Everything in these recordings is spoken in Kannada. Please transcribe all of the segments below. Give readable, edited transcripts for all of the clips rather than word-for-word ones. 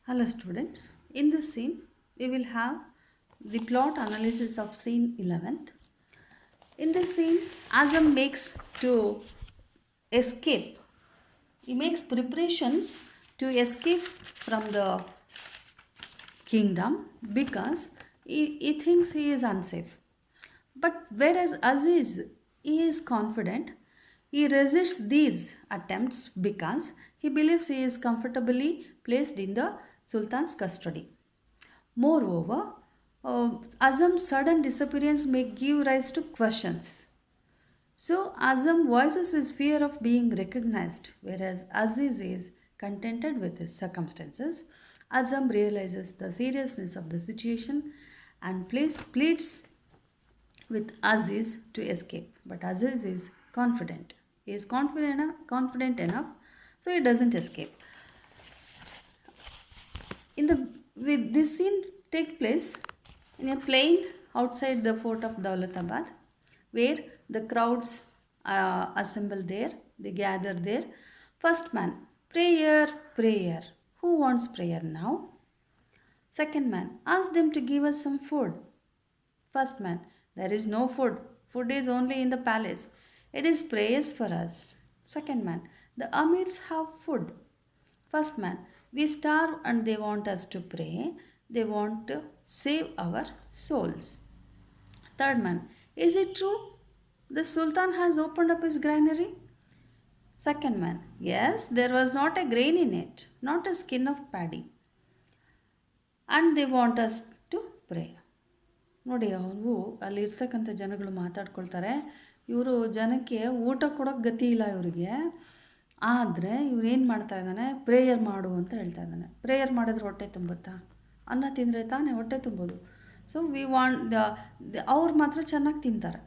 Hello students, in this scene we will have the plot analysis of scene 11th. In this scene, Azam makes to escape. He makes preparations to escape from the kingdom because he thinks he is unsafe. But whereas Aziz, he is confident, he resists these attempts because he believes he is comfortably placed in the Sultan's custody. Moreover, Azam's sudden disappearance may give rise to questions. So, Azam voices his fear of being recognized, whereas Aziz is contented with his circumstances. Azam realizes the seriousness of the situation and pleads with Aziz to escape. But Aziz is confident. He is confident enough, so he doesn't escape. With this scene take place in a plain outside the fort of Daulatabad, where the crowds assemble there. They gather there. First man, prayer, prayer. Who wants prayer now? Second man, ask them to give us some food. First man, there is no food. Food is only in the palace. It is prayers for us. Second man, the Amirs have food. First man, we starve and they want us to pray. They want to save our souls. Third man, is it true? The Sultan has opened up his granary? Second man, yes, there was not a grain in it, not a skin of paddy. And they want us to pray. ನೋಡಿ ಅವರು ಅಲ್ಲಿರ್ತಕ್ಕಂಥ ಜನಗಳು ಮಾತಾಡ್ಕೊಳ್ತಾರೆ, ಇವರು ಜನಕ್ಕೆ ಊಟ ಕೊಡೋಕ್ಕೆ ಗತಿ ಇಲ್ಲ ಇವರಿಗೆ. ಆದರೆ ಇವನೇನು ಮಾಡ್ತಾ ಇದ್ದಾನೆ, ಪ್ರೇಯರ್ ಮಾಡು ಅಂತ ಹೇಳ್ತಾ ಇದ್ದಾನೆ. ಪ್ರೇಯರ್ ಮಾಡಿದ್ರೆ ಹೊಟ್ಟೆ ತುಂಬುತ್ತಾ? ಅನ್ನ ತಿಂದರೆ ತಾನೇ ಹೊಟ್ಟೆ ತುಂಬೋದು. ಸೊ ವಿ ವಾಂಟ್ ಅವ್ರು ಮಾತ್ರ ಚೆನ್ನಾಗಿ ತಿಂತಾರೆ.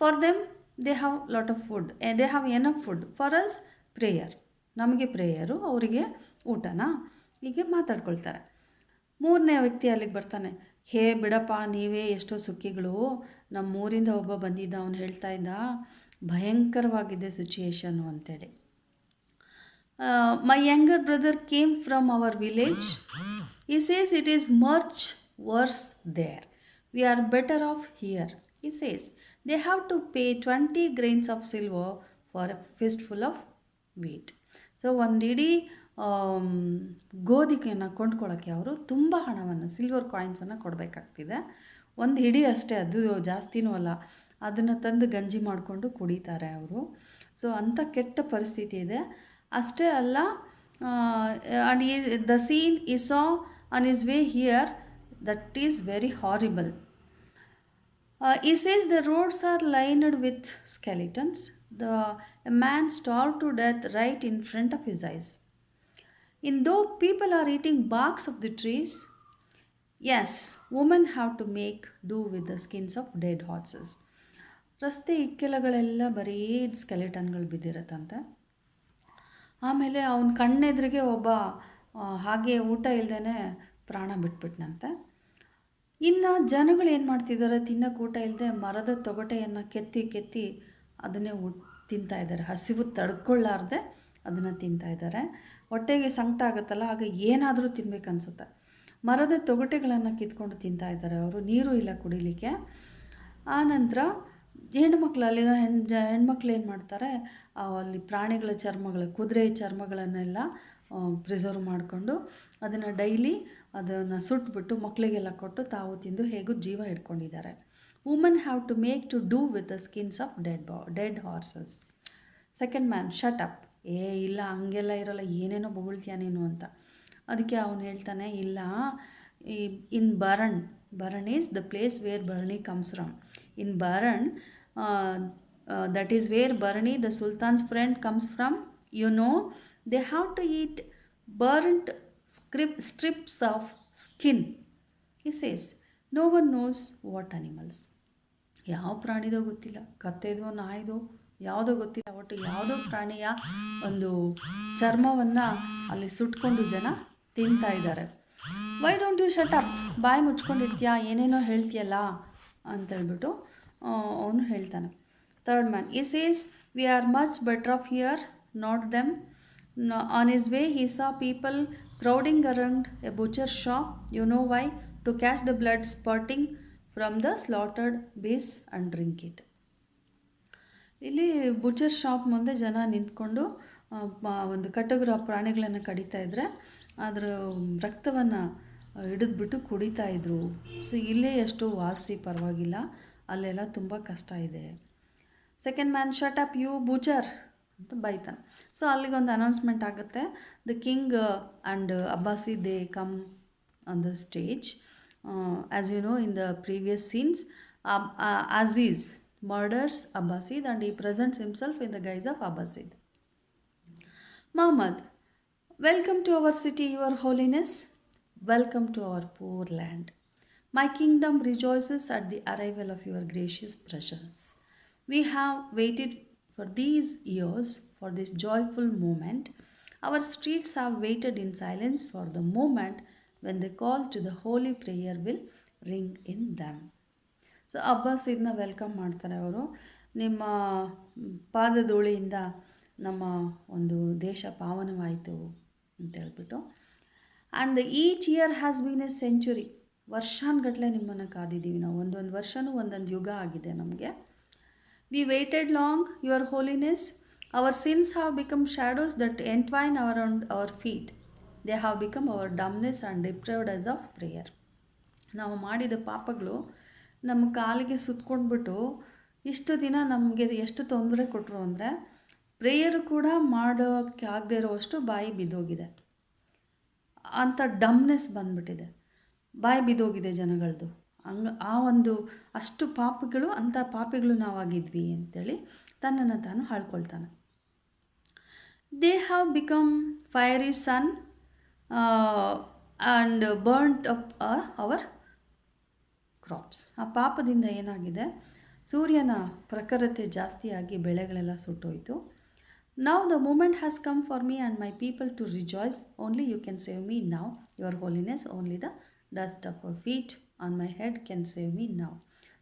For them they have lot of food, they have enough food. For us prayer, ನಮಗೆ ಪ್ರೇಯರು, ಅವರಿಗೆ ಊಟನಾ, ಹೀಗೆ ಮಾತಾಡ್ಕೊಳ್ತಾರೆ. ಮೂರನೇ ವ್ಯಕ್ತಿ ಅಲ್ಲಿಗೆ ಬರ್ತಾನೆ. ಹೇ ಬಿಡಪ್ಪ, ನೀವೇ ಎಷ್ಟೋ ಸುಖಿಗಳು, ನಮ್ಮೂರಿಂದ ಒಬ್ಬ ಬಂದಿದ್ದ, ಅವನು ಹೇಳ್ತಾ ಇದ್ದ ಭಯಂಕರವಾಗಿದೆ ಸಿಚುಯೇಷನ್ನು ಅಂತೇಳಿ. My younger brother came from our village. He says it is much worse there. We are better off here. He says they have to pay 20 grains of silver for a fistful of wheat. So ಒಂದಿಡೀ ಗೋಧಿಗೆಯನ್ನು ಕೊಂಡ್ಕೊಳ್ಳೋಕ್ಕೆ ಅವರು ತುಂಬ ಹಣವನ್ನು, ಸಿಲ್ವರ್ ಕಾಯಿನ್ಸನ್ನು ಕೊಡಬೇಕಾಗ್ತಿದೆ. ಒಂದು ಹಿಡಿ ಅಷ್ಟೇ, ಅದು ಜಾಸ್ತಿನೂ ಅಲ್ಲ. ಅದನ್ನು ತಂದು ಗಂಜಿ ಮಾಡಿಕೊಂಡು ಕುಡಿತಾರೆ ಅವರು. ಸೊ ಅಂಥ ಕೆಟ್ಟ ಪರಿಸ್ಥಿತಿ ಇದೆ. ಅಷ್ಟೇ ಅಲ್ಲ, ಆ್ಯಂಡ್ ದ ಸೀನ್ ಈ ಸಾ on is way here, that is very horrible. He says the roads are lined with skeletons. A man starved to death right in front of his eyes. In though people are eating barks of the trees, yes, women have to make do with the skins of dead horses. ರಸ್ತೆ ಇಕ್ಕೆಲಗಳೆಲ್ಲ ಬರೀ ಸ್ಕೆಲೆಟನ್ಗಳು ಬಿದ್ದಿರತ್ತಂತೆ. ಆಮೇಲೆ ಅವನ ಕಣ್ಣೆದುರಿಗೆ ಒಬ್ಬ ಹಾಗೆ ಊಟ ಇಲ್ಲದೇ ಪ್ರಾಣ ಬಿಟ್ಬಿಟ್ನಂತೆ. ಇನ್ನು ಜನಗಳು ಏನು ಮಾಡ್ತಿದ್ದಾರೆ, ತಿನ್ನೋಕೆ ಊಟ ಇಲ್ಲದೆ ಮರದ ತೊಗಟೆಯನ್ನು ಕೆತ್ತಿ ಅದನ್ನೇ ತಿಂತಾಯಿದ್ದಾರೆ. ಹಸಿವು ತಡ್ಕೊಳ್ಳಾರ್ದೆ ಅದನ್ನು ತಿಂತಾಯಿದ್ದಾರೆ. ಹೊಟ್ಟೆಗೆ ಸಂಕಟ ಆಗುತ್ತಲ್ಲ, ಆಗ ಏನಾದರೂ ತಿನ್ಬೇಕು ಅನಿಸುತ್ತೆ. ಮರದ ತೊಗಟೆಗಳನ್ನು ಕಿತ್ಕೊಂಡು ತಿಂತಾಯಿದ್ದಾರೆ ಅವರು. ನೀರು ಇಲ್ಲ ಕುಡಿಲಿಕ್ಕೆ. ಆನಂತರ ಹೆಣ್ಮಕ್ಳು, ಅಲ್ಲಿನ ಹೆಣ್ಮಕ್ಳು ಏನು ಮಾಡ್ತಾರೆ, ಅಲ್ಲಿ ಪ್ರಾಣಿಗಳ ಚರ್ಮಗಳು, ಕುದುರೆ ಚರ್ಮಗಳನ್ನೆಲ್ಲ ಪ್ರಿಸರ್ವ್ ಮಾಡಿಕೊಂಡು ಅದನ್ನು ಡೈಲಿ ಅದನ್ನು ಸುಟ್ಬಿಟ್ಟು ಮಕ್ಕಳಿಗೆಲ್ಲ ಕೊಟ್ಟು ತಾವು ತಿಂದು ಹೇಗೂ ಜೀವ ಹಿಡ್ಕೊಂಡಿದ್ದಾರೆ. Women have to make to do with the skins of dead horses. Second man, shut up. ಇಲ್ಲ ಹಂಗೆಲ್ಲ ಇರೋಲ್ಲ, ಏನೇನೋ ಬೊಗಳ್ತೀಯ ನೀನು ಅಂತ. ಅದಕ್ಕೆ ಅವನು ಹೇಳ್ತಾನೆ, ಇಲ್ಲ, in Baran is the place where Barani comes from. In Baran, that is where Barani the sultan's friend comes from. You know, they have to eat burnt strips of skin. He says, no one knows what animals. ಯಾವ ಪ್ರಾಣಿದೋ ಗೊತ್ತಿಲ್ಲ, ಕತ್ತೆದೋ ನಾಯಿದೋ ಯಾವುದೋ ಗೊತ್ತಿಲ್ಲ, ಒಟ್ಟು ಯಾವುದೋ ಪ್ರಾಣಿಯ ಒಂದು ಚರ್ಮವನ್ನು ಅಲ್ಲಿ ಸುಟ್ಕೊಂಡು ಜನ ತಿಂತಾ ಇದ್ದಾರೆ. Why don't you shut up, ಬಾಯಿ ಮುಚ್ಕೊಂಡಿರ್ತೀಯಾ, ಏನೇನೋ ಹೇಳ್ತೀಯಲ್ಲ ಅಂತೇಳ್ಬಿಟ್ಟು ಅವನು ಹೇಳ್ತಾನೆ. ಥರ್ಡ್ ಮ್ಯಾನ್, ಈ says we are much better off here, not them. On his way, he saw people crowding around a butcher shop. You know why? To catch the blood spurting from the slaughtered beasts and drink it. ಇಲ್ಲಿ ಬುಚರ್ ಶಾಪ್ ಮುಂದೆ ಜನ ನಿಂತ್ಕೊಂಡು ಒಂದು ಕಟುಗರ ಪ್ರಾಣಿಗಳನ್ನು ಕಡಿತಾ ಇದ್ದರೆ ಅದರ ರಕ್ತವನ್ನು ಹಿಡಿದ್ಬಿಟ್ಟು ಕುಡಿತಾ ಇದ್ರು. ಸೊ ಇಲ್ಲೇ ಎಷ್ಟು ವಾಸಿ ಪರವಾಗಿಲ್ಲ, ಅಲ್ಲೆಲ್ಲ ತುಂಬ ಕಷ್ಟ ಇದೆ. Second man shut up you butcher ಅಂತ ಬೈತಾನೆ. ಸೊ ಅಲ್ಲಿಗೊಂದು ಅನೌನ್ಸ್ಮೆಂಟ್ ಆಗುತ್ತೆ. The king and Abbasi they come on the stage. As you know, in the previous scenes Aziz murders Abbasid and he presents himself in the guise of Abbasid. Muhammad, welcome to our city, your holiness. Welcome to our poor land. My kingdom rejoices at the arrival of your gracious presence. We have waited for these years for this joyful moment. Our streets have waited in silence for the moment when the call to the holy prayer will ring in them. So ಅಬ್ಬಾಸಿದ್ನ ವೆಲ್ಕಮ್ ಮಾಡ್ತಾರೆ ಅವರು. ನಿಮ್ಮ ಪಾದಧೂಳಿಯಿಂದ ನಮ್ಮ ಒಂದು ದೇಶ ಪಾವನವಾಯಿತು ಅಂತ ಹೇಳ್ಬಿಟ್ಟು. And each year has been a century. ವರ್ಷಾನುಗಟ್ಟಲೆ ನಿಮ್ಮನ್ನು ಕಾದಿದ್ದೀವಿ ನಾವು. ಒಂದೊಂದು ವರ್ಷವೂ ಒಂದೊಂದು ಯುಗ ಆಗಿದೆ ನಮಗೆ. We waited long, your holiness. Our sins have become shadows that entwine around our feet. They have become our dumbness and deprived us of prayer. ನಾವು ಮಾಡಿದ ಪಾಪಗಳು ನಮ್ಮ ಕಾಲಿಗೆ ಸುತ್ಕೊಂಡ್ಬಿಟ್ಟು ಇಷ್ಟು ದಿನ ನಮಗೆ ಎಷ್ಟು ತೊಂದರೆ ಕೊಟ್ಟರು ಅಂದರೆ ಪ್ರೇಯರು ಕೂಡ ಮಾಡೋಕ್ಕೆ ಆಗದೆ ಇರೋವಷ್ಟು ಬಾಯಿ ಬಿದ್ದೋಗಿದೆ. ಅಂಥ ಡಮ್ನೆಸ್ ಬಂದ್ಬಿಟ್ಟಿದೆ, ಬಾಯಿ ಬಿದ್ದೋಗಿದೆ ಜನಗಳದ್ದು. ಆ ಒಂದು ಅಷ್ಟು ಪಾಪಿಗಳು, ಅಂಥ ಪಾಪಿಗಳು ನಾವಾಗಿದ್ವಿ ಅಂತೇಳಿ ತನ್ನನ್ನು ತಾನು ಹಾಳ್ಕೊಳ್ತಾನೆ. They have become fiery sun and burnt up our crops. ಆ ಪಾಪದಿಂದ ಏನಾಗಿದೆ, ಸೂರ್ಯನ ಪ್ರಖರತೆ ಜಾಸ್ತಿಯಾಗಿ ಬೆಳೆಗಳೆಲ್ಲ ಸುಟ್ಟೋಯ್ತು. Now the moment has come for me and my people to rejoice. Only you can save me now, your holiness. Only the dust of our feet on my head can save me now.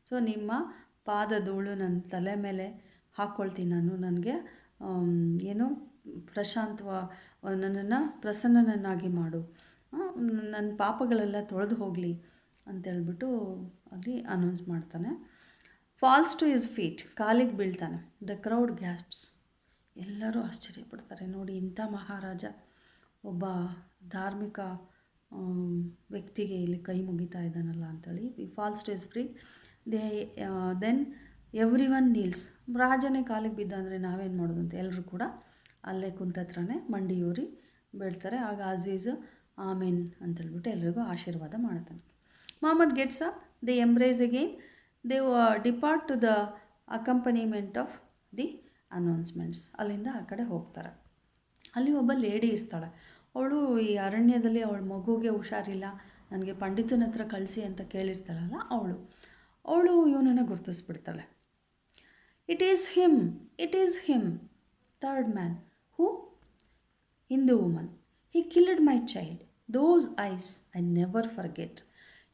So ನಿಮ್ಮ ಪಾದಧೂಳು ನನ್ನ ತಲೆ ಮೇಲೆ ಹಾಕ್ಕೊಳ್ತೀನಿ ನಾನು. ನನಗೆ ಏನು ನನ್ನನ್ನು ಪ್ರಸನ್ನನನ್ನಾಗಿ ಮಾಡು, ನನ್ನ ಪಾಪಗಳೆಲ್ಲ ತೊಳೆದು ಹೋಗಲಿ ಅಂತೇಳ್ಬಿಟ್ಟು ಅಲ್ಲಿ ಅನೌನ್ಸ್ ಮಾಡ್ತಾನೆ. ಫಾಲ್ಸ್ ಟು ಹಿಸ್ ಫೀಟ್, ಕಾಲಿಗೆ ಬೀಳ್ತಾನೆ. ದ ಕ್ರೌಡ್ ಗ್ಯಾಸ್ಪ್ಸ್, ಎಲ್ಲರೂ ಆಶ್ಚರ್ಯಪಡ್ತಾರೆ. ನೋಡಿ, ಇಂಥ ಮಹಾರಾಜ ಒಬ್ಬ ಧಾರ್ಮಿಕ ವ್ಯಕ್ತಿಗೆ ಇಲ್ಲಿ ಕೈ ಮುಗಿತಾ ಇದ್ದಾನಲ್ಲ ಅಂತೇಳಿ. Falls to his feet then everyone kneels. ರಾಜನೇ ಕಾಲಿಗೆ ಬಿದ್ದ ಅಂದರೆ ನಾವೇನು ಮಾಡೋದು ಅಂತ ಎಲ್ಲರೂ ಕೂಡ ಅಲ್ಲೇ ಕುಂತತ್ರನೇ ಮಂಡಿಯೂರಿ ಬೀಳ್ತಾರೆ. ಆಗ ಅಜೀಜ್ ಆಮೇನ್ ಅಂತೇಳ್ಬಿಟ್ಟು ಎಲ್ರಿಗೂ ಆಶೀರ್ವಾದ ಮಾಡ್ತಾನೆ. Muhammad gets up, they embrace again, they depart to the accompaniment of the announcements. ಅಲ್ಲಿಂದ ಆ ಕಡೆ ಹೋಗ್ತಾರೆ. ಅಲ್ಲಿ ಒಬ್ಬ ಲೇಡಿ ಇರ್ತಾಳೆ. ಅವಳು ಈ ಅರಣ್ಯದಲ್ಲಿ ಅವಳ ಮಗುಗೆ ಹುಷಾರಿಲ್ಲ, ನನಗೆ ಪಂಡಿತನ ಹತ್ರ ಕಳಿಸಿ ಅಂತ ಕೇಳಿರ್ತಾಳಲ್ಲ, ಅವಳು ಇವನನ್ನು ಗುರ್ತಿಸ್ಬಿಡ್ತಾಳೆ. It is him third man. Who? Hindu woman. He killed my child. Those eyes I never forget.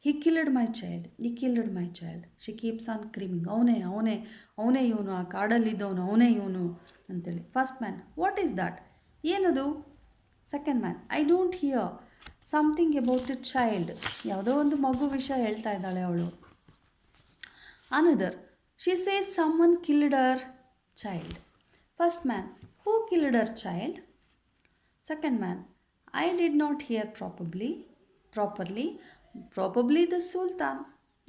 He killed my child. She keeps on screaming. ಅವನೇ ಇವನು, ಆ ಕಾಡಲ್ಲಿದ್ದವನು ಅವನೇ ಇವನು ಅಂತೇಳಿ. First man, what is that? ಏನದು? Second man, I don't hear something about a child. ಯಾವುದೋ ಒಂದು ಮಗು ವಿಷಯ ಹೇಳ್ತಾ ಇದ್ದಾಳೆ ಅವಳು. Another, she says someone killed her child. First man, who killed her child? Second man, I did not hear properly. Probably the sultan.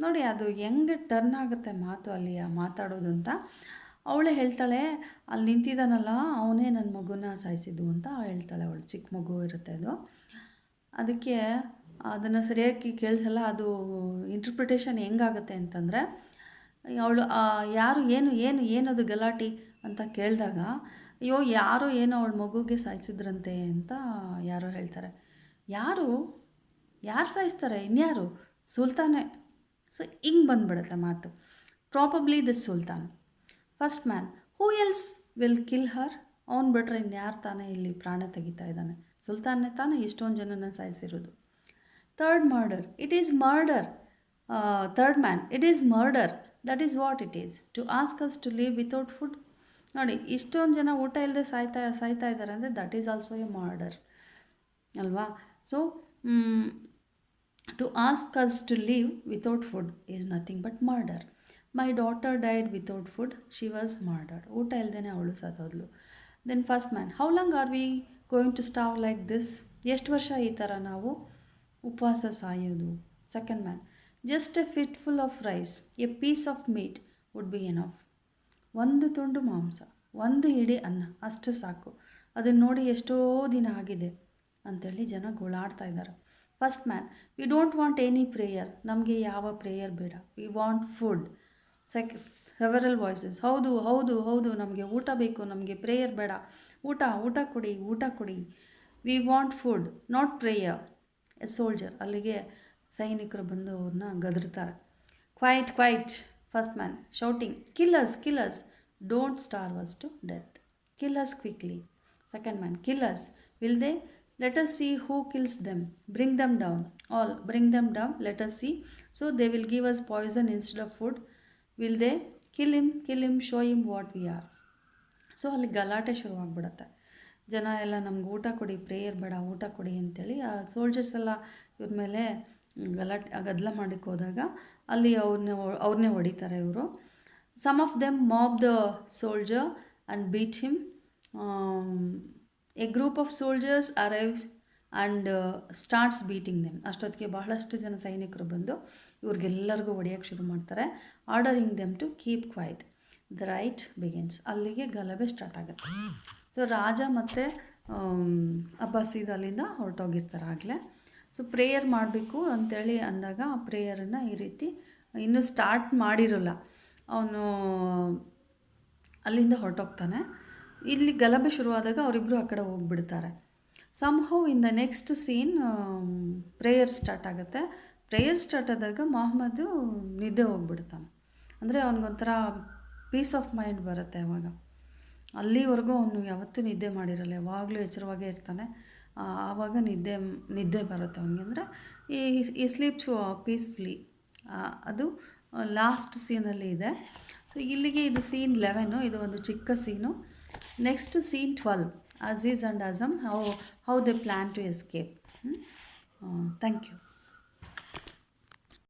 ನೋಡಿ, ಅದು ಹೆಂಗೆ ಟರ್ನ್ ಆಗುತ್ತೆ ಮಾತು ಅಲ್ಲಿ ಮಾತಾಡೋದು ಅಂತ. ಅವಳೇ ಹೇಳ್ತಾಳೆ, ಅಲ್ಲಿ ನಿಂತಿದ್ದಾನಲ್ಲ ಅವನೇ ನನ್ನ ಮಗುನ ಸಾಯಿಸಿದ್ದು ಅಂತ ಹೇಳ್ತಾಳೆ. ಅವಳು ಚಿಕ್ಕ ಮಗು ಇರುತ್ತೆ ಅದು. ಅದಕ್ಕೆ ಅದನ್ನು ಸರಿಯಾಗಿ ಕೇಳಿಸಲ್ಲ. ಅದು ಇಂಟರ್ಪ್ರಿಟೇಷನ್ ಹೆಂಗಾಗುತ್ತೆ ಅಂತಂದರೆ, ಅವಳು ಯಾರು ಏನದು ಗಲಾಟೆ ಅಂತ ಕೇಳಿದಾಗ, ಅಯ್ಯೋ ಯಾರೋ ಏನೋ ಅವಳ ಮಗುಗೆ ಸಾಯಿಸಿದ್ರಂತೆ ಅಂತ ಯಾರೋ ಹೇಳ್ತಾರೆ. ಯಾರು ಸಾಯಿಸ್ತಾರೆ? ಇನ್ಯಾರು? ಸುಲ್ತಾನೇ. ಸೊ ಹಿಂಗೆ ಬಂದುಬಿಡುತ್ತೆ ಮಾತು. Probably the sultan. First man, who else will kill her? ಅವ್ನು ಬಿಟ್ರೆ ಇನ್ಯಾರು ತಾನೇ ಇಲ್ಲಿ ಪ್ರಾಣ ತೆಗಿತಾ ಇದ್ದಾನೆ? ಸುಲ್ತಾನೇ ತಾನೇ ಇಷ್ಟೊಂದು ಜನನ ಸಾಯಿಸಿರೋದು. Third murder. It is murder. Third man, it is murder. That is what it is. To ask us to leave without food. ನೋಡಿ, ಇಷ್ಟೊಂದು ಜನ ಊಟ ಇಲ್ಲದೆ ಸಾಯ್ತಾ ಇದ್ದಾರೆ ಅಂದರೆ that is also a murder ಅಲ್ವಾ? So to ask us to live without food is nothing but murder. My daughter died without food. She was murdered. ಊಟ ಇಲ್ದೇನೆ ಅವಳು ಸತ್ತೋದ್ಲು. Then first man, how long are we going to starve like this? ಎಷ್ಟು ವರ್ಷ ಈ ಥರ ನಾವು ಉಪವಾಸ ಸಾಯೋದು? Second man, just a fistful of rice, a piece of meat would be enough. ಒಂದು ತುಂಡು ಮಾಂಸ, ಒಂದು ಹಿಡಿ ಅನ್ನ, ಅಷ್ಟು ಸಾಕು. ಅದನ್ನು ನೋಡಿ ಎಷ್ಟೋ ದಿನ ಆಗಿದೆ ಅಂಥೇಳಿ ಜನ ಗೋಳಾಡ್ತಾ ಇದ್ದಾರೆ. First man, we don't want any prayer. ನಮಗೆ ಯಾವ ಪ್ರೇಯರ್ ಬೇಡ. V want food. Several voices, ಹೌದು ಹೌದು ಹೌದು, ನಮಗೆ ಊಟ ಬೇಕು, ನಮಗೆ ಪ್ರೇಯರ್ ಬೇಡ. ಊಟ ಊಟ ಕೊಡಿ, ಊಟ ಕೊಡಿ. We want food, not prayer. A soldier, ಅಲ್ಲಿಗೆ ಸೈನಿಕರು ಬಂದು ಅವ್ರನ್ನ ಗದರ್ತಾರೆ. Quiet quiet. First man shouting, killers killers, don't starve us to death. Killers quickly. Second man, killers, will they? Let us see who kills them. Bring them down. All, bring them down. Let us see. So they will give us poison instead of food. Will they? Kill him, show him what we are. So ಅಲ್ಲಿ ಗಲಾಟೆ ಶುರುವಾಗ್ಬಿಡತ್ತೆ. ಜನ ಎಲ್ಲ ನಮ್ಗೆ ಊಟ ಕೊಡಿ, ಪ್ರೇಯರ್ ಬೇಡ, ಊಟ ಕೊಡಿ ಅಂತೇಳಿ ಆ ಸೋಲ್ಜರ್ಸ್ ಎಲ್ಲ ಇವ್ರ ಮೇಲೆ ಗದ್ದಲ ಮಾಡಕ್ಕೆ ಹೋದಾಗ ಅಲ್ಲಿ ಅವ್ರನ್ನೇ ಹೊಡಿತಾರೆ ಇವರು. Some of them mob the soldier and beat him. A group of soldiers arrives and starts beating them. ಅಷ್ಟೊತ್ತಿಗೆ ಬಹಳಷ್ಟು ಜನ ಸೈನಿಕರು ಬಂದು ಇವ್ರಿಗೆಲ್ಲರಿಗೂ ಹೊಡೆಯೋಕ್ಕೆ ಶುರು ಮಾಡ್ತಾರೆ. Ordering them to keep quiet. The riot begins. ಅಲ್ಲಿಗೆ ಗಲಭೆ ಸ್ಟಾರ್ಟ್ ಆಗುತ್ತೆ. ಸೊ ರಾಜ ಮತ್ತು ಅಬ್ಬಾಸಿದ್ ಅಲ್ಲಿಂದ ಹೊರಟೋಗಿರ್ತಾರೆ ಆಗಲೇ. ಸೊ ಪ್ರೇಯರ್ ಮಾಡಬೇಕು ಅಂಥೇಳಿ ಅಂದಾಗ ಆ ಪ್ರೇಯರನ್ನು ಈ ರೀತಿ ಇನ್ನೂ ಸ್ಟಾರ್ಟ್ ಮಾಡಿರೋಲ್ಲ, ಅವನು ಅಲ್ಲಿಂದ ಹೊರಟೋಗ್ತಾನೆ. ಇಲ್ಲಿ ಗಲಭೆ ಶುರುವಾದಾಗ ಅವರಿಬ್ಬರು ಆ ಕಡೆ ಹೋಗ್ಬಿಡ್ತಾರೆ. Somehow in the next scene prayer start ಆಗುತ್ತೆ. ಪ್ರೇಯರ್ ಸ್ಟಾರ್ಟ್ ಆದಾಗ ಮೊಹಮ್ಮದ್ದು ನಿದ್ದೆ ಹೋಗ್ಬಿಡ್ತಾನೆ. ಅಂದರೆ ಅವನಿಗೊಂಥರ ಪೀಸ್ ಆಫ್ ಮೈಂಡ್ ಬರುತ್ತೆ ಅವಾಗ. ಅಲ್ಲಿವರೆಗೂ ಅವನು ಯಾವತ್ತೂ ನಿದ್ದೆ ಮಾಡಿರಲ್ಲ, ಯಾವಾಗಲೂ ಎಚ್ಚರವಾಗೇ ಇರ್ತಾನೆ. ಆವಾಗ ನಿದ್ದೆ ಬರುತ್ತೆ ಅವನಿಗೆ. ಅಂದರೆ ಈ ಸ್ಲೀಪ್ಸ್ ಪೀಸ್ಫುಲಿ. ಅದು ಲಾಸ್ಟ್ ಸೀನಲ್ಲಿ ಇದೆ. ಸೊ ಇಲ್ಲಿಗೆ ಇದು ಸೀನ್ 11. ಇದು ಒಂದು ಚಿಕ್ಕ scene. Next scene 12, Aziz and Azam, how they plan to escape. Thank you.